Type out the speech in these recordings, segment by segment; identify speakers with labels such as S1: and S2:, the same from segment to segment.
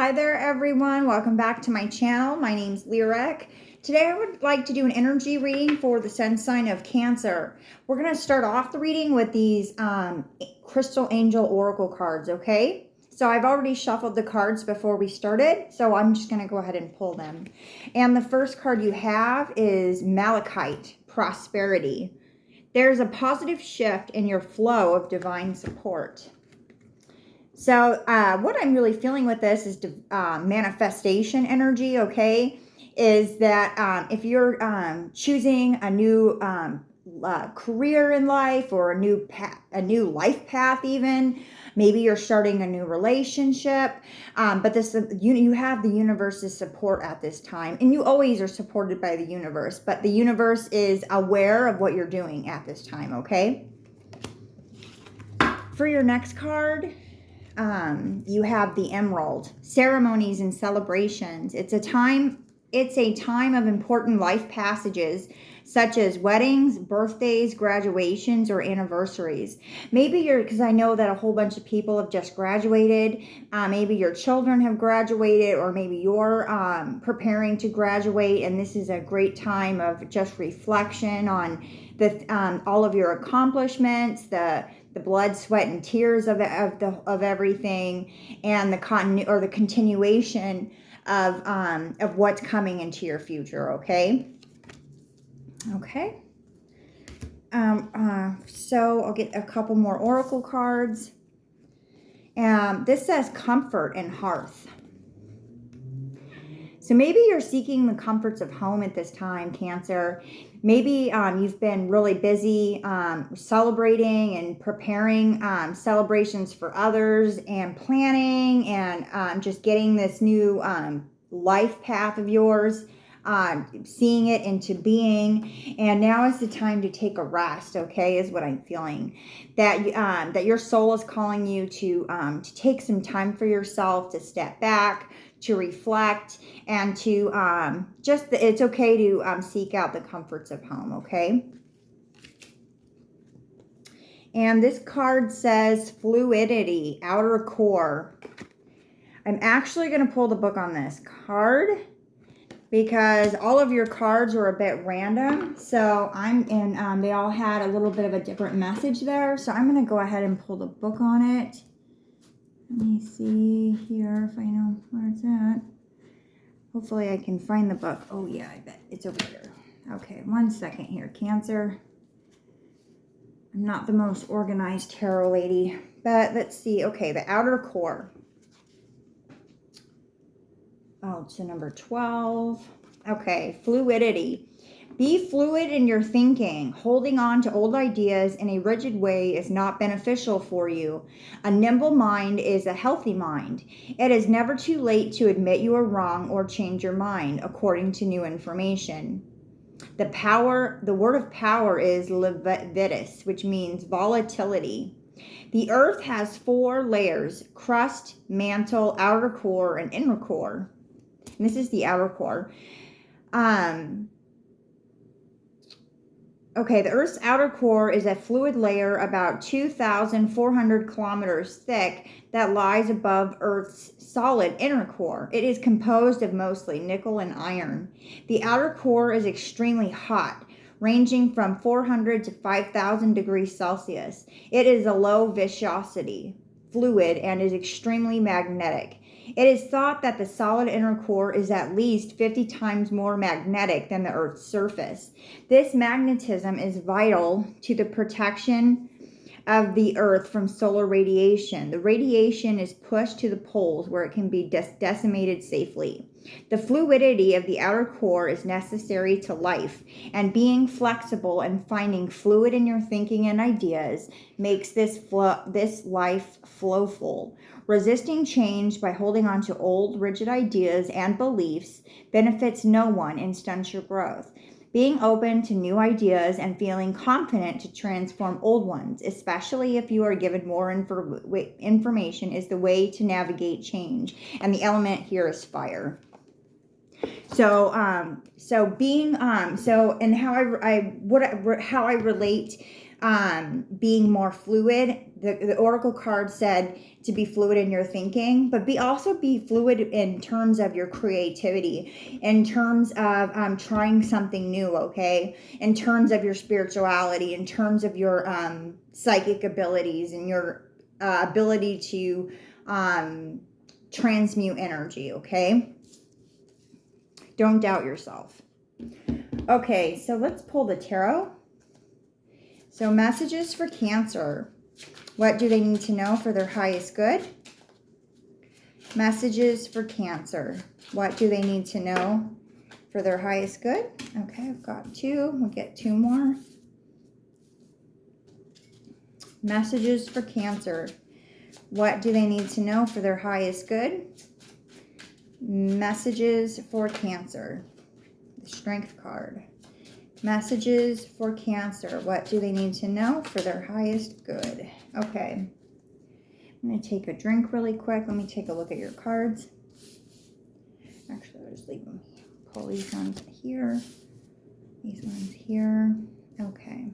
S1: Hi there everyone, welcome back to my channel. My name's Lyric. Today I would like to do an energy reading for the sun sign of Cancer. We're going to start off the reading with these Crystal Angel Oracle cards, okay? So I've already shuffled the cards before we started, so I'm just going to go ahead and pull them. And the first card you have is Malachite, Prosperity. There's a positive shift in your flow of divine support. So what I'm really feeling with this is manifestation energy, okay? Is that if you're choosing a new career in life or a new life path even, maybe you're starting a new relationship, but this you have the universe's support at this time, and you always are supported by the universe, but the universe is aware of what you're doing at this time, okay? For your next card, you have the Emerald, Ceremonies and Celebrations. It's a time of important life passages such as weddings, birthdays, graduations, or anniversaries. Maybe because I know that a whole bunch of people have just graduated. Maybe your children have graduated, or maybe you're preparing to graduate, and this is a great time of just reflection on all of your accomplishments, the blood, sweat, and tears of everything, and the continuation of what's coming into your future. Okay. So I'll get a couple more oracle cards. This says comfort and hearth. So maybe you're seeking the comforts of home at this time, Cancer. Maybe you've been really busy celebrating and preparing celebrations for others and planning and just getting this new life path of yours, seeing it into being. And now is the time to take a rest, okay, is what I'm feeling. That your soul is calling you to take some time for yourself, to step back, to reflect, and to it's okay to seek out the comforts of home, okay? And this card says fluidity, outer core. I'm actually going to pull the book on this card because all of your cards are a bit random. So they all had a little bit of a different message there. So I'm going to go ahead and pull the book on it. Let me see here if I know where it's at. Hopefully I can find the book. Oh yeah, I bet it's over here. Okay, one second here, Cancer. I'm not the most organized tarot lady, but let's see. Okay, the outer core. Oh, it's number 12. Okay, fluidity. Be fluid in your thinking. Holding on to old ideas in a rigid way is not beneficial for you. A nimble mind is a healthy mind. It is never too late to admit you are wrong or change your mind according to new information. The word of power is levitas, which means volatility. The earth has 4 layers: crust, mantle, outer core, and inner core. And this is the outer core. Okay, the Earth's outer core is a fluid layer about 2,400 kilometers thick that lies above Earth's solid inner core. It is composed of mostly nickel and iron. The outer core is extremely hot, ranging from 400 to 5,000 degrees Celsius. It is a low viscosity fluid and is extremely magnetic. It is thought that the solid inner core is at least 50 times more magnetic than the Earth's surface. This magnetism is vital to the protection of the Earth from solar radiation. The radiation is pushed to the poles where it can be decimated safely. The fluidity of the outer core is necessary to life, and being flexible and finding fluid in your thinking and ideas makes this life flowful. Resisting change by holding on to old, rigid ideas and beliefs benefits no one and stunts your growth. Being open to new ideas and feeling confident to transform old ones, especially if you are given more information, is the way to navigate change. And the element here is fire. So, how I relate being more fluid. The oracle card said to be fluid in your thinking, but also be fluid in terms of your creativity, in terms of trying something new, okay? In terms of your spirituality, in terms of your psychic abilities and your ability to transmute energy, okay? Don't doubt yourself. Okay, so let's pull the tarot. So messages for Cancer. What do they need to know for their highest good? Messages for Cancer. What do they need to know for their highest good? Okay, I've got two. We'll get two more. Messages for Cancer. What do they need to know for their highest good? Messages for Cancer. The Strength card. Messages for Cancer. What do they need to know for their highest good? Okay. I'm going to take a drink really quick. Let me take a look at your cards. Actually, I'll just leave them. Pull these ones here. These ones here. Okay.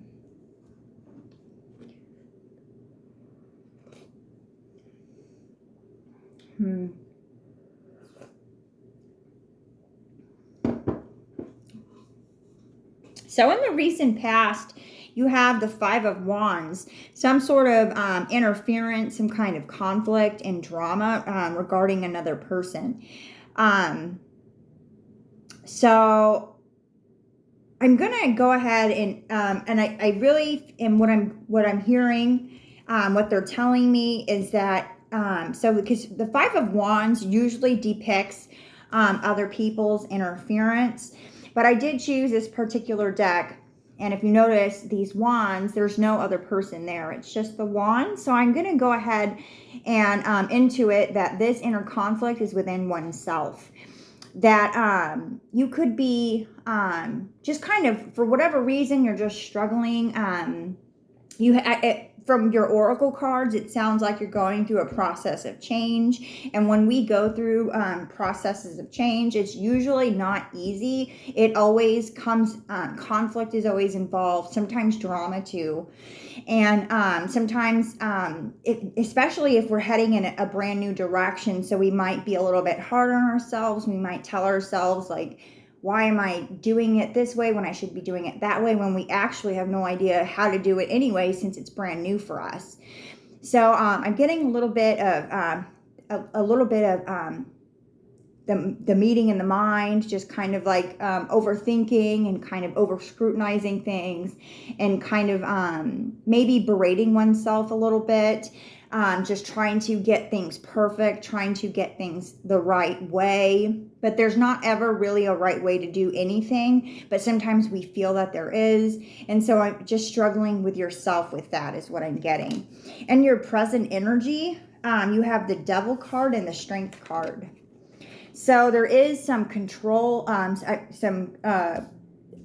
S1: So in the recent past, you have the Five of Wands, some sort of interference, some kind of conflict and drama regarding another person. So I'm gonna go ahead and I really, and what I'm hearing, what they're telling me is that so because the Five of Wands usually depicts other people's interference. But I did choose this particular deck. And if you notice these wands, there's no other person there. It's just the wand. So I'm going to go ahead and intuit that this inner conflict is within oneself. That you could be just kind of, for whatever reason, you're just struggling. From your oracle cards, it sounds like you're going through a process of change. And when we go through processes of change, it's usually not easy. It always comes, conflict is always involved, sometimes drama too. And sometimes, especially if we're heading in a brand new direction, so we might be a little bit hard on ourselves. We might tell ourselves like, why am I doing it this way when I should be doing it that way, when we actually have no idea how to do it anyway, since it's brand new for us. So I'm getting a little bit of the meeting in the mind, just kind of like overthinking and kind of over scrutinizing things, and kind of maybe berating oneself a little bit. Just trying to get things perfect, trying to get things the right way. But there's not ever really a right way to do anything. But sometimes we feel that there is. And so I'm just struggling with yourself with that is what I'm getting. And your present energy, you have the Devil card and the Strength card. So there is some control,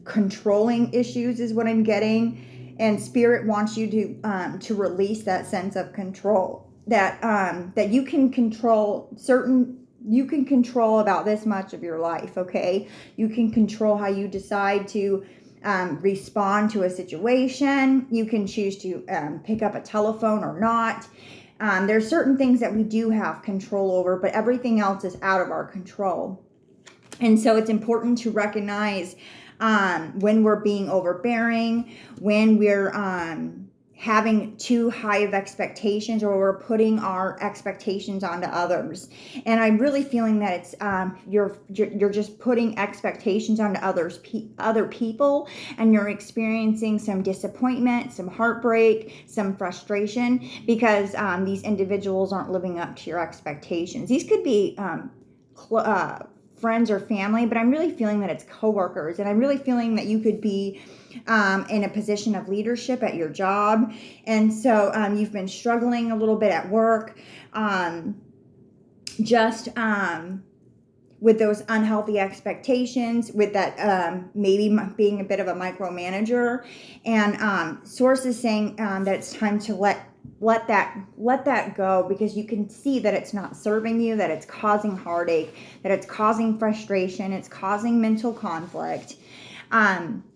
S1: controlling issues is what I'm getting. And Spirit wants you to release that sense of control, that you can control you can control about this much of your life, okay? You can control how you decide to respond to a situation. You can choose to pick up a telephone or not. There's certain things that we do have control over, but everything else is out of our control. And so it's important to recognize when we're being overbearing, when we're having too high of expectations, or we're putting our expectations onto others. And I'm really feeling that it's you're just putting expectations onto other people, and you're experiencing some disappointment, some heartbreak, some frustration, because these individuals aren't living up to your expectations. These could be friends or family, but I'm really feeling that it's coworkers, and I'm really feeling that you could be in a position of leadership at your job. And so you've been struggling a little bit at work, with those unhealthy expectations, with that maybe being a bit of a micromanager. And Source is saying that it's time to let that go, because you can see that it's not serving you, that it's causing heartache, that it's causing frustration, it's causing mental conflict.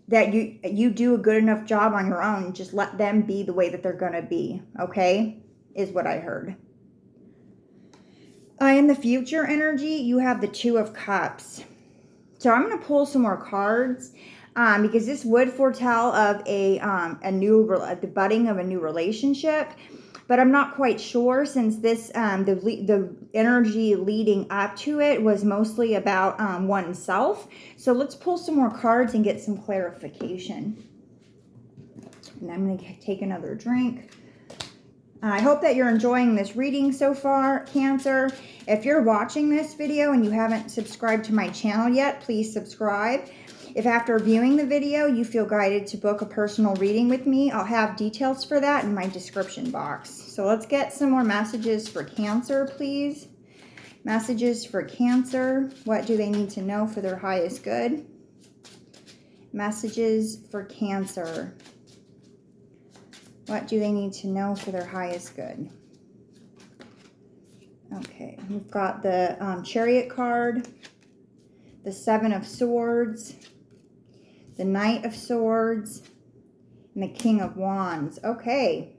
S1: that you do a good enough job on your own. Just let them be the way that they're going to be, okay? Is what I heard. In the future energy, you have the Two of Cups. So I'm going to pull some more cards because this would foretell of the budding of a new relationship. But I'm not quite sure, since this the energy leading up to it was mostly about oneself. So let's pull some more cards and get some clarification. And I'm going to take another drink. I hope that you're enjoying this reading so far, Cancer. If you're watching this video and you haven't subscribed to my channel yet, please subscribe. If after viewing the video you feel guided to book a personal reading with me, I'll have details for that in my description box. So let's get some more messages for Cancer, please. Messages for Cancer. What do they need to know for their highest good? Messages for Cancer. What do they need to know for their highest good? Okay, we've got the Chariot card, the Seven of Swords, the Knight of Swords, and the King of Wands. Okay.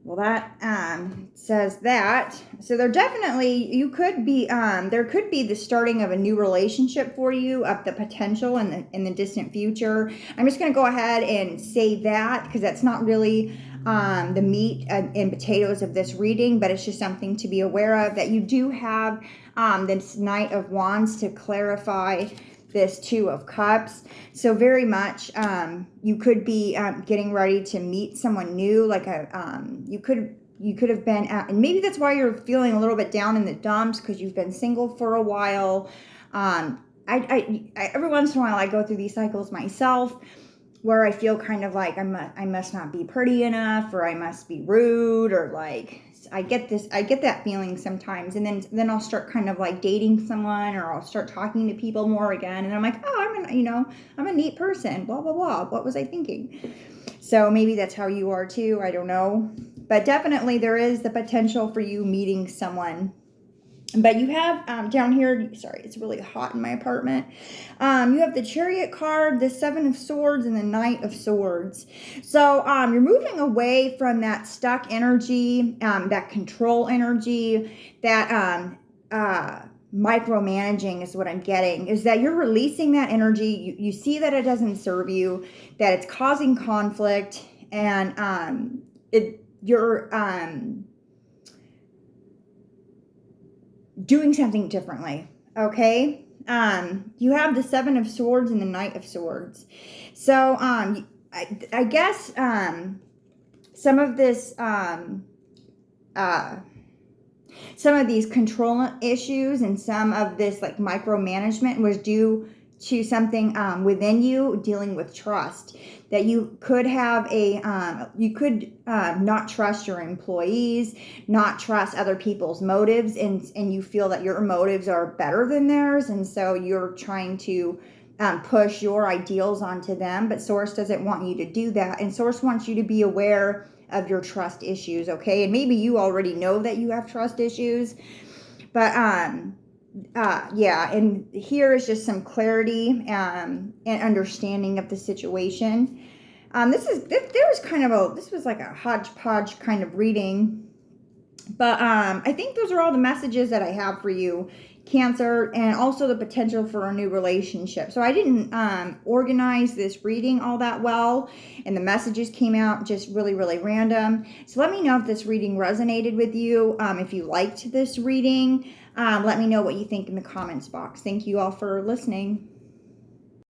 S1: Well, that says that. So there definitely, there could be the starting of a new relationship for you, of the potential in the distant future. I'm just going to go ahead and say that, because that's not really the meat and potatoes of this reading, but it's just something to be aware of, that you do have this Knight of Wands to clarify this Two of Cups. So very much you could be getting ready to meet someone new, like you could have been at, and maybe that's why you're feeling a little bit down in the dumps, because you've been single for a while. I every once in a while I go through these cycles myself, where I feel kind of like I must not be pretty enough, or I must be rude, or like I get that feeling sometimes, and then I'll start kind of like dating someone, or I'll start talking to people more again, and I'm like, oh, I'm a neat person, blah blah blah. What was I thinking? So maybe that's how you are too. I don't know, but definitely there is the potential for you meeting someone. But you have down here, sorry, it's really hot in my apartment. You have the Chariot card, the Seven of Swords, and the Knight of Swords. So you're moving away from that stuck energy, that control energy, that micromanaging is what I'm getting, is that you're releasing that energy. You see that it doesn't serve you, that it's causing conflict, and you're doing something differently, okay? You have the Seven of Swords and the Knight of Swords. So I guess some of this some of these control issues and some of this like micromanagement was due to something within you dealing with trust. That you could have not trust your employees, not trust other people's motives, and you feel that your motives are better than theirs, and so you're trying to push your ideals onto them, but Source doesn't want you to do that, and Source wants you to be aware of your trust issues, okay? And maybe you already know that you have trust issues, but yeah, and here is just some clarity and understanding of the situation. This was like a hodgepodge kind of reading, but I think those are all the messages that I have for you, Cancer, and also the potential for a new relationship. So I didn't organize this reading all that well, and the messages came out just really, really random. So let me know if this reading resonated with you. If you liked this reading, let me know what you think in the comments box. Thank you all for listening.